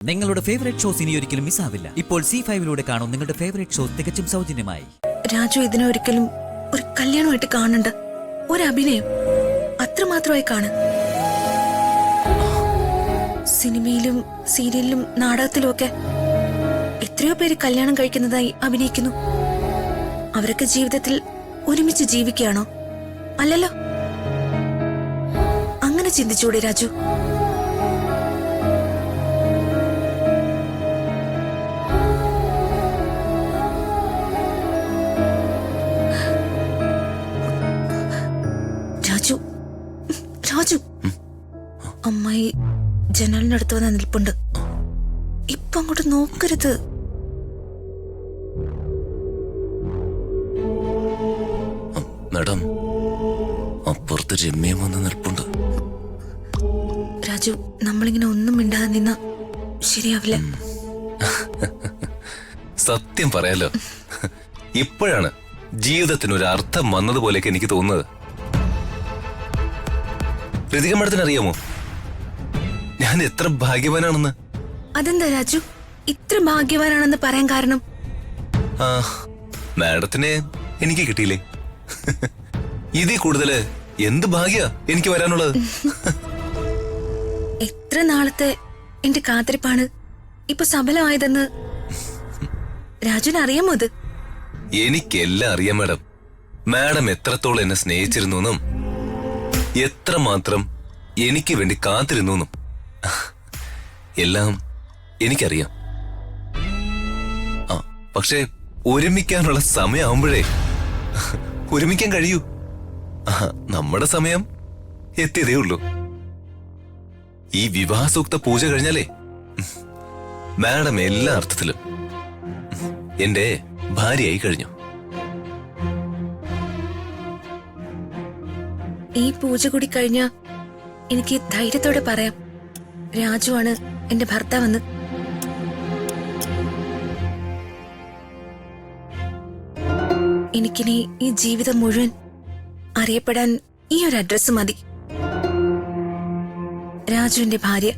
നിങ്ങളുടെ favourite shows ഇനി ഒരിക്കലും മിസ്സാവില്ല. ഇപ്പോൾ C5 കാണും നിങ്ങളുടെ ഫേവറേറ്റ് ഷോസ് തികച്ചും സൗജന്യമായി. രാജു ഇതിനൊരിക്കലും ഒരു കല്യാണമായിട്ട് കാണണ്ട, ഒരു അഭിനയം അത്രമാത്രമായി കാണാൻ. സിനിമയിലും സീരിയലിലും നാടകത്തിലും ഒക്കെ എത്രയോ പേര് കല്യാണം കഴിക്കുന്നതായി അഭിനയിക്കുന്നു. അവരൊക്കെ ജീവിതത്തിൽ ഒരുമിച്ച് ജീവിക്കുകയാണോ? അല്ലല്ലോ. അങ്ങനെ ചിന്തിച്ചൂടെ രാജു? രാജു രാജു അമ്മായി ജനലിനടുത്ത് വന്ന് നിൽപ്പുണ്ട്. ഇപ്പൊ അങ്ങോട്ട് നോക്കരുത്. മാഡം, അപ്പുറത്ത് രമ്യം വന്ന് നിൽപ്പുണ്ട്. രാജു, നമ്മളിങ്ങനെ ഒന്നും മിണ്ടാതെ നിന്ന ശരിയാവില്ല. സത്യം പറയാലോ, ഇപ്പോഴാണ് ജീവിതത്തിന് ഒരു അർത്ഥം വന്നതുപോലെയൊക്കെ എനിക്ക് തോന്നുന്നത്. ഋതിക മാഡത്തിന് അറിയാമോ ഞാൻ എത്ര ഭാഗ്യവാനാണെന്ന്? അതെന്താ രാജു ഇത്ര ഭാഗ്യവാനാണെന്ന് പറയാൻ കാരണം? മാഡത്തിനെ എനിക്ക് കിട്ടിയില്ലേ? ഇതിൽ കൂടുതല് എന്ത് ഭാഗ്യ എനിക്ക് വരാനുള്ളത്? എത്ര നാളത്തെ എന്റെ കാത്തിരിപ്പാണ് ഇപ്പൊ സഫലമായതെന്ന് രാജുവിന് അറിയാമോ? അത് എനിക്കെല്ലാം അറിയാം മാഡം. മാഡം എത്രത്തോളം എന്നെ സ്നേഹിച്ചിരുന്നു, എത്രമാത്രം എനിക്ക് വേണ്ടി കാത്തിരുന്നു, എല്ലാം എനിക്കറിയാം. പക്ഷെ ഒരുമിക്കാനുള്ള സമയമാകുമ്പോഴേ ഒരുമിക്കാൻ കഴിയൂ. നമ്മുടെ സമയം എത്തിയതേ ഉള്ളൂ. ഈ വിവാഹസൂക്ത പൂജ കഴിഞ്ഞാലേ മാഡം എല്ലാ അർത്ഥത്തിലും എന്റെ ഭാര്യയായി കഴിഞ്ഞു. ഈ പൂജ കൂടി കഴിഞ്ഞ എനിക്ക് ധൈര്യത്തോടെ പറയാം, രാജുവാണ് എന്റെ ഭർത്താവെന്ന്. എനിക്കിനി ഈ ജീവിതം മുഴുവൻ അറിയപ്പെടാൻ ഈ ഒരു അഡ്രസ് മതി. രാജുവിന്റെ ഭാര്യ.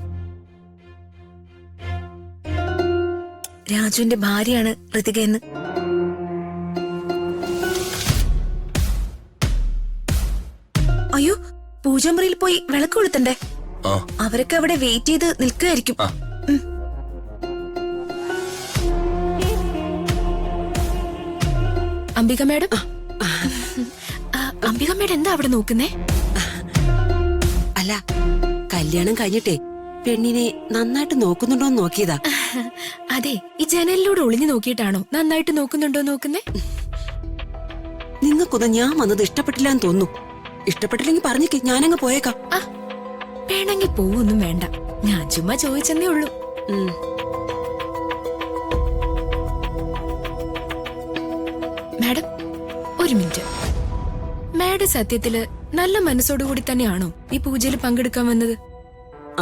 രാജുവിന്റെ ഭാര്യയാണ് ഋതിക എന്ന്. അയ്യോ, പൂജാമുറിയിൽ പോയി വിളക്ക് കൊളുത്തണ്ടേ? അവരൊക്കെ അവിടെ വെയിറ്റ് ചെയ്ത് നിൽക്കുകയായിരിക്കും. അംബിക മേഡം, അംബിക മേഡം എന്താ അവിടെ നോക്കുന്നേ? അല്ല, കല്യാണം കഴിഞ്ഞിട്ടേ പെണ്ണിനെ നന്നായിട്ട് നോക്കുന്നുണ്ടോന്ന് നോക്കിയതാ. അതെ, ഈ ജനലിലൂടെ ഒളിഞ്ഞു നോക്കിയിട്ടാണോ നന്നായിട്ട് നോക്കുന്നുണ്ടോ നോക്കുന്നേ? നിങ്ങൾക്കൊന്നും ഞാൻ വന്നത് ഇഷ്ടപ്പെട്ടില്ല എന്ന് തോന്നുന്നു. ഇഷ്ടപ്പെട്ടില്ലെങ്കിൽ പറഞ്ഞിക്ക്, ഞാനങ്ങ് പോയേക്കാം. വേണമെങ്കിൽ പോവൊന്നും വേണ്ട, ഞാൻ ചുമ്മാ ചോദിച്ചെന്നേ ഉള്ളൂ. മാഡം, ഒരു മിനിറ്റ്. മാഡം സത്യത്തില് നല്ല മനസ്സോടുകൂടി തന്നെയാണോ ഈ പൂജയിൽ പങ്കെടുക്കാൻ വന്നത്?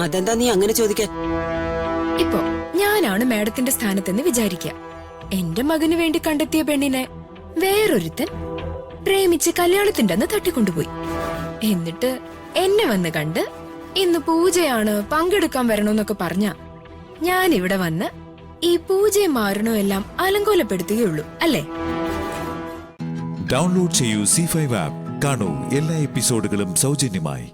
അതെന്താ നീ അങ്ങനെ ചോദിക്കാൻ? ഇപ്പൊ ഞാനാണ് മാഡത്തിന്റെ സ്ഥാനത്തെന്ന് വിചാരിക്കുക. എന്റെ മകന് വേണ്ടി കണ്ടെത്തിയ പെണ്ണിനെ വേറൊരുത്തൻ പ്രേമിച്ച് കല്യാണത്തിന്റെ അന്ന് തട്ടിക്കൊണ്ടുപോയി. എന്നിട്ട് എന്നെ വന്ന് കണ്ട് ഇന്ന് പൂജയാണ്, പങ്കെടുക്കാൻ വരണോന്നൊക്കെ പറഞ്ഞ ഞാൻ ഇവിടെ വന്ന് ഈ പൂജയും മാരണോ എല്ലാം അലങ്കോലപ്പെടുത്തുകയുള്ളൂ, അല്ലേ? ഡൗൺലോഡ് ചെയ്യൂ C5 ആപ്പ്. കാണൂ എല്ലാ എപ്പിസോഡുകളും സൗജന്യമായി.